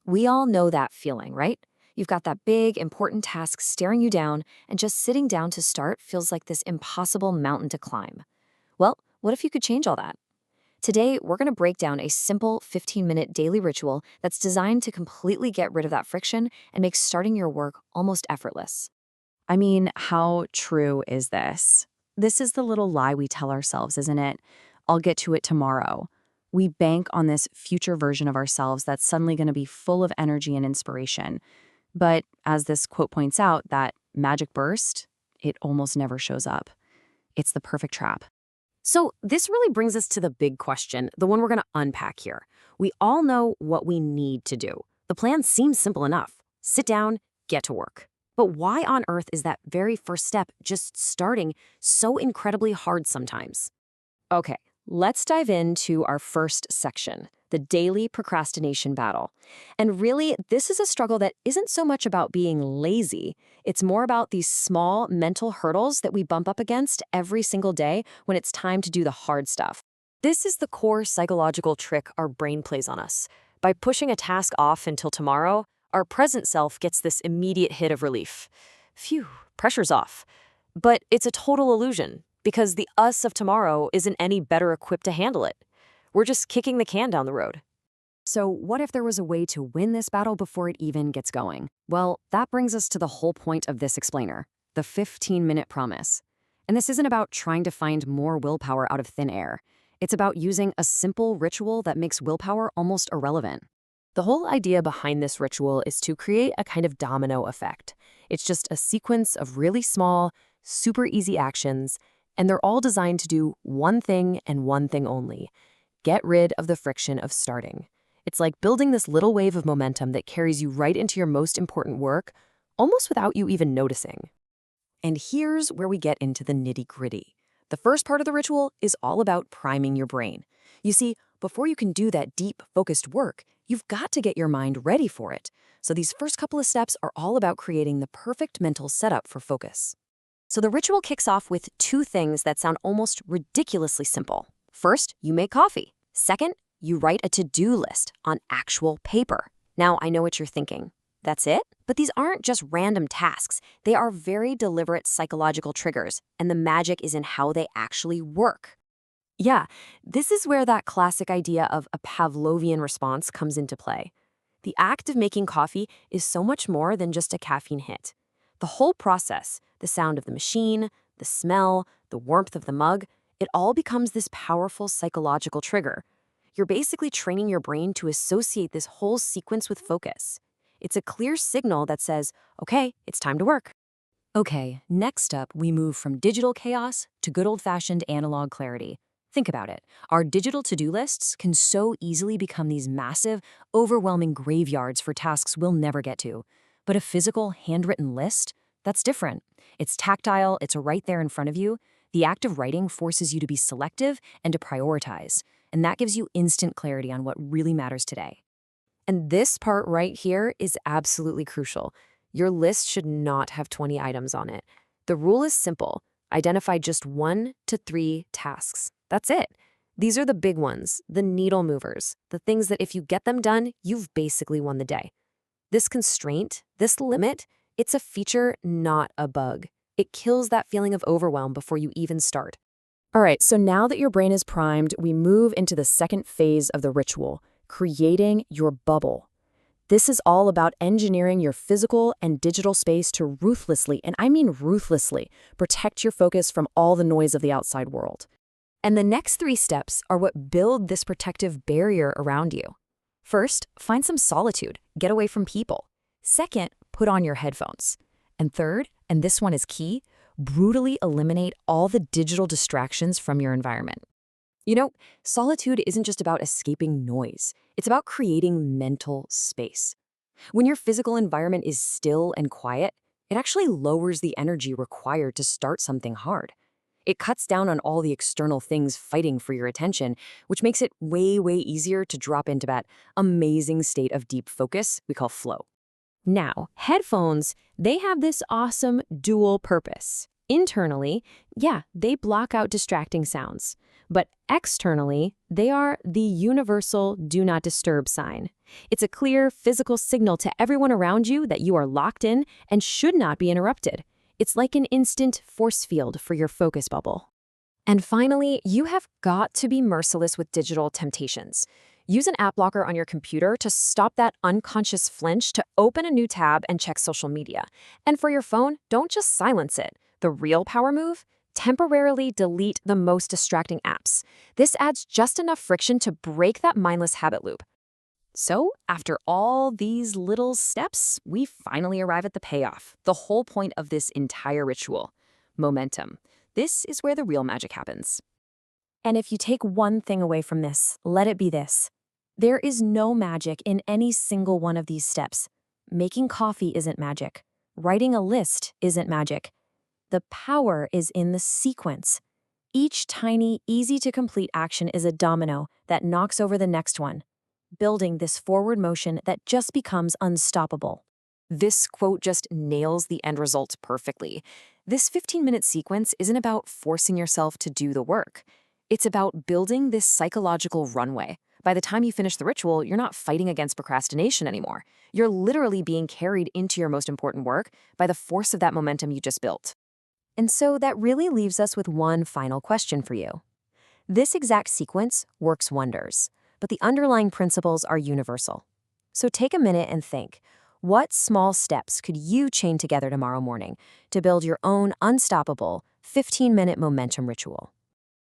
We all know that feeling, right? You've got that big, important task staring you down, and just sitting down to start feels like this impossible mountain to climb. Well, what if you could change all that? Today, we're going to break down a simple 15-minute daily ritual that's designed to completely get rid of that friction and make starting your work almost effortless. I mean, how true is this? This is the little lie we tell ourselves, isn't it? I'll get to it tomorrow. We bank on this future version of ourselves that's suddenly going to be full of energy and inspiration. But as this quote points out, that magic burst, it almost never shows up. It's the perfect trap. So, this really brings us to the big question, the one we're going to unpack here. We all know what we need to do. The plan seems simple enough. Sit down, get to work. But why on earth is that very first step, just starting, so incredibly hard sometimes? Okay, let's dive into our first section, the daily procrastination battle. And really, this is a struggle that isn't so much about being lazy. It's more about these small mental hurdles that we bump up against every single day when it's time to do the hard stuff. This is the core psychological trick our brain plays on us. By pushing a task off until tomorrow, our present self gets this immediate hit of relief. Phew, pressure's off. But it's a total illusion, because the us of tomorrow isn't any better equipped to handle it. We're just kicking the can down the road. So what if there was a way to win this battle before it even gets going? Well, that brings us to the whole point of this explainer, the 15-minute promise. And this isn't about trying to find more willpower out of thin air. It's about using a simple ritual that makes willpower almost irrelevant. The whole idea behind this ritual is to create a kind of domino effect. It's just a sequence of really small, super easy actions, and they're all designed to do one thing and one thing only: get rid of the friction of starting. It's like building this little wave of momentum that carries you right into your most important work, almost without you even noticing. And here's where we get into the nitty-gritty. The first part of the ritual is all about priming your brain. You see, before you can do that deep, focused work, you've got to get your mind ready for it. So these first couple of steps are all about creating the perfect mental setup for focus. So the ritual kicks off with two things that sound almost ridiculously simple. First, you make coffee. Second, you write a to-do list on actual paper. Now, I know what you're thinking. That's it? But these aren't just random tasks. They are very deliberate psychological triggers, and the magic is in how they actually work. Yeah, this is where that classic idea of a Pavlovian response comes into play. The act of making coffee is so much more than just a caffeine hit. The whole process, the sound of the machine, the smell, the warmth of the mug, it all becomes this powerful psychological trigger. You're basically training your brain to associate this whole sequence with focus. It's a clear signal that says, okay, it's time to work. Okay, next up, we move from digital chaos to good old-fashioned analog clarity. Think about it. Our digital to-do lists can so easily become these massive, overwhelming graveyards for tasks we'll never get to. But a physical, handwritten list, that's different. It's tactile, it's right there in front of you. The act of writing forces you to be selective and to prioritize, and that gives you instant clarity on what really matters today. And this part right here is absolutely crucial. Your list should not have 20 items on it. The rule is simple. Identify just 1 to 3 tasks. That's it. These are the big ones, the needle movers, the things that if you get them done, you've basically won the day. This constraint, this limit, it's a feature, not a bug. It kills that feeling of overwhelm before you even start. All right, so now that your brain is primed, we move into the second phase of the ritual, creating your bubble. This is all about engineering your physical and digital space to ruthlessly, and I mean ruthlessly, protect your focus from all the noise of the outside world. And the next 3 steps are what build this protective barrier around you. First, find some solitude, get away from people. Second, put on your headphones. And third, and this one is key, brutally eliminate all the digital distractions from your environment. You know, solitude isn't just about escaping noise. It's about creating mental space. When your physical environment is still and quiet, it actually lowers the energy required to start something hard. It cuts down on all the external things fighting for your attention, which makes it way, way easier to drop into that amazing state of deep focus we call flow. Now, headphones, they have this awesome dual purpose. Internally, yeah, they block out distracting sounds. But externally, they are the universal do not disturb sign. It's a clear physical signal to everyone around you that you are locked in and should not be interrupted. It's like an instant force field for your focus bubble. And finally, you have got to be merciless with digital temptations. Use an app blocker on your computer to stop that unconscious flinch to open a new tab and check social media. And for your phone, don't just silence it. The real power move? Temporarily delete the most distracting apps. This adds just enough friction to break that mindless habit loop. So, after all these little steps, we finally arrive at the payoff, the whole point of this entire ritual: momentum. This is where the real magic happens. And if you take one thing away from this, let it be this. There is no magic in any single one of these steps. Making coffee isn't magic. Writing a list isn't magic. The power is in the sequence. Each tiny, easy-to-complete action is a domino that knocks over the next one, building this forward motion that just becomes unstoppable. This quote just nails the end result perfectly. This 15-minute sequence isn't about forcing yourself to do the work. It's about building this psychological runway. By the time you finish the ritual, you're not fighting against procrastination anymore. You're literally being carried into your most important work by the force of that momentum you just built. And so that really leaves us with one final question for you. This exact sequence works wonders, but the underlying principles are universal. So take a minute and think, what small steps could you chain together tomorrow morning to build your own unstoppable 15-minute momentum ritual?